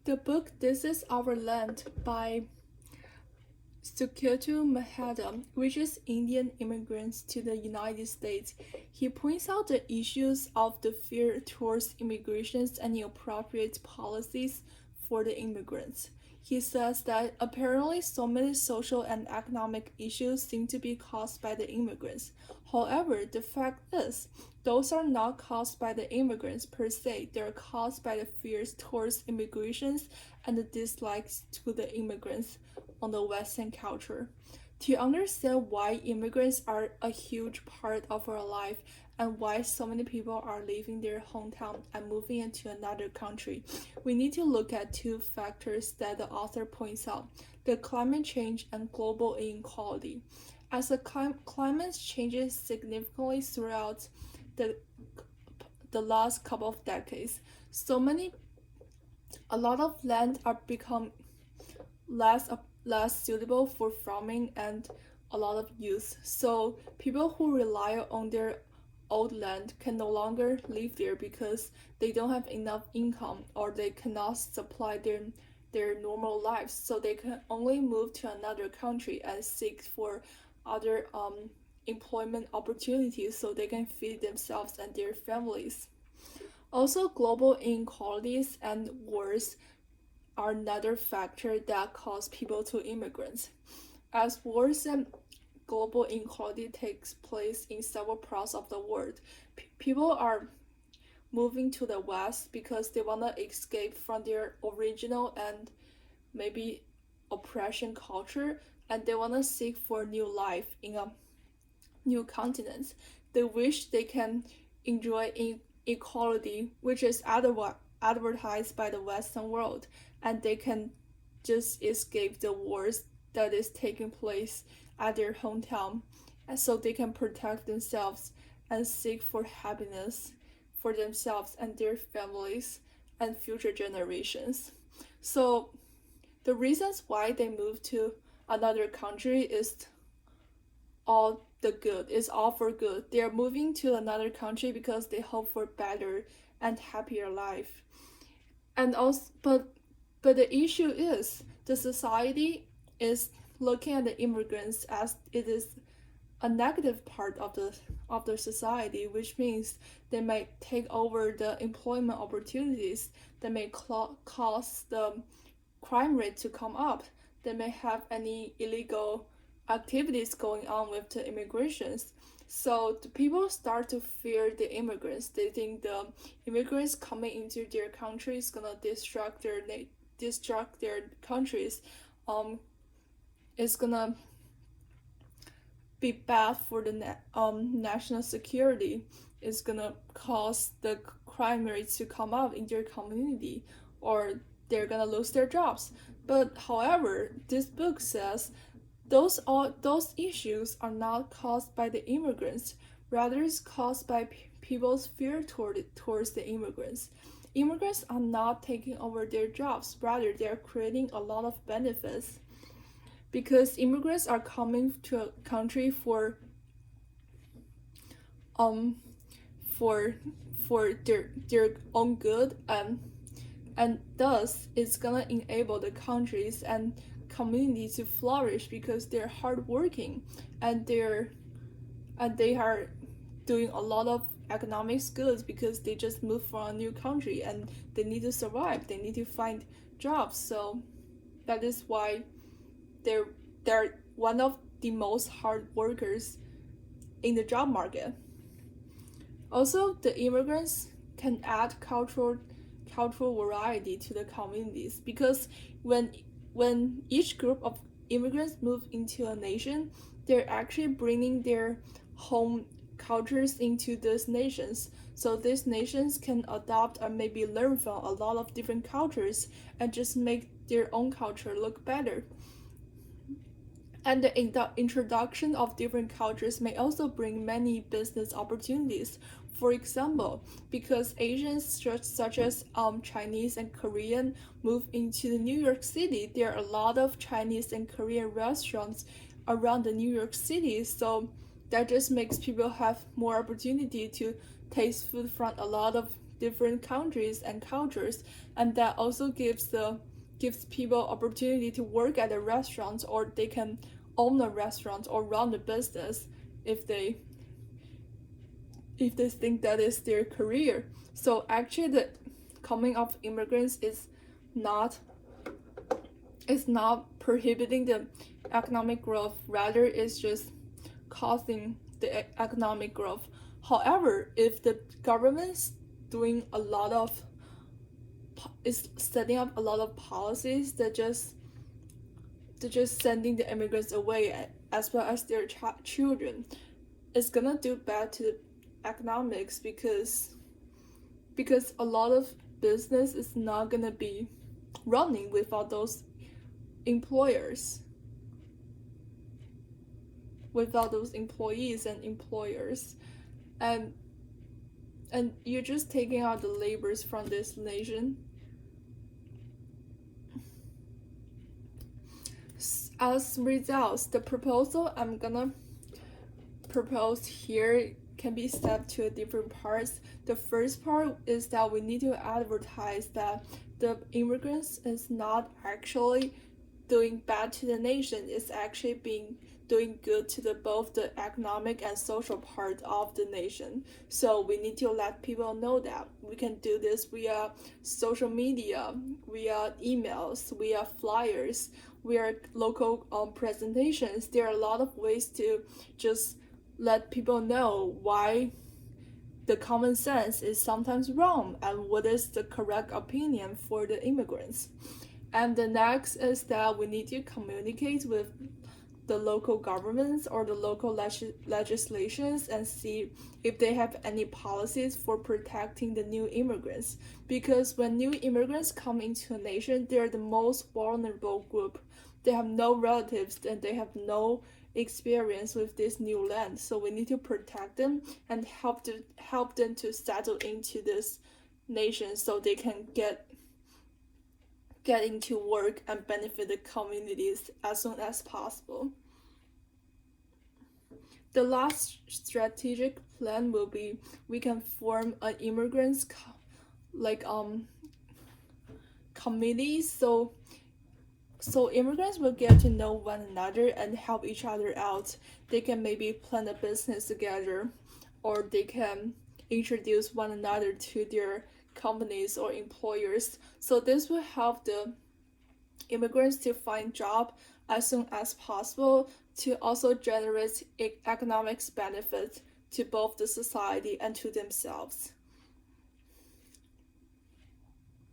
The book This Is Our Land by Suketu Maheda reaches Indian immigrants to the United States. He points out the issues of the fear towards immigration and inappropriate policies for the immigrants. He says that apparently so many social and economic issues seem to be caused by the immigrants. However, the fact is, those are not caused by the immigrants per se, they're caused by the fears towards immigration and the dislikes to the immigrants on the Western culture. To understand why immigrants are a huge part of our life and why so many people are leaving their hometown and moving into another country, we need to look at two factors that the author points out: the climate change and global inequality. As the climate changes significantly throughout the last couple of decades, a lot of land are become less suitable for farming and a lot of use. So people who rely on their old land can no longer live there because they don't have enough income or they cannot supply their normal lives. So they can only move to another country and seek for other employment opportunities so they can feed themselves and their families. Also, global inequalities and wars are another factor that cause people to immigrants. As wars and global inequality takes place in several parts of the world, people are moving to the West because they want to escape from their original and maybe oppression culture, and they want to seek for new life in a new continent. They wish they can enjoy equality, which is advertised by the Western world, and they can just escape the wars that is taking place at their hometown, and so they can protect themselves and seek for happiness for themselves and their families and future generations. So the reasons why they move to another country is all for good. They are moving to another country because they hope for better and happier life. And also, but the issue is the society is looking at the immigrants as it is a negative part of the society, which means they may take over the employment opportunities, they may cause the crime rate to come up, they may have any illegal activities going on with the immigrations. So the people start to fear the immigrants. They think the immigrants coming into their country is gonna destruct their countries. It's gonna be bad for the national security. It's gonna cause the crime rate to come up in their community, or they're gonna lose their jobs. But however, this book says those issues are not caused by the immigrants, rather it's caused by people's fear towards the immigrants. Immigrants are not taking over their jobs, rather they are creating a lot of benefits, because immigrants are coming to a country for their own good, and thus it's gonna enable the countries and community to flourish because they're hardworking and they are doing a lot of economic skills because they just moved from a new country and they need to survive, they need to find jobs. So that is why they're one of the most hard workers in the job market. Also, the immigrants can add cultural variety to the communities, because when each group of immigrants move into a nation, they're actually bringing their home cultures into these nations. So these nations can adopt or maybe learn from a lot of different cultures and just make their own culture look better. And the introduction of different cultures may also bring many business opportunities. For example, because Asians such as Chinese and Korean move into the New York City, there are a lot of Chinese and Korean restaurants around the New York City. So that just makes people have more opportunity to taste food from a lot of different countries and cultures, and that also gives people opportunity to work at a restaurant, or they can own a restaurant or run a business if they think that is their career. So actually the coming of immigrants not is not prohibiting the economic growth, rather it's just causing the economic growth. However, if the government's doing a lot of is setting up a lot of policies that just sending the immigrants away as well as their children, it's gonna do bad to the economics, because a lot of business is not gonna be running without those employers, without those employees and employers, and you're just taking out the labors from this nation. As results, the proposal I'm gonna propose here can be stepped to different parts. The first part is that we need to advertise that the immigrants is not actually doing bad to the nation, it's actually doing good to both the economic and social part of the nation. So we need to let people know that we can do this via social media, via emails, via flyers, via local presentations. There are a lot of ways to just let people know why the common sense is sometimes wrong and what is the correct opinion for the immigrants. And the next is that we need to communicate with the local governments or the local legislations and see if they have any policies for protecting the new immigrants. Because when new immigrants come into a nation, they're the most vulnerable group. They have no relatives and they have no experience with this new land. So we need to protect them and help them to settle into this nation so they can get into work and benefit the communities as soon as possible. The last strategic plan will be we can form an immigrants committees, so immigrants will get to know one another and help each other out. They can maybe plan a business together, or they can introduce one another to their companies or employers. So this will help the immigrants to find job as soon as possible, to also generate economic benefits to both the society and to themselves.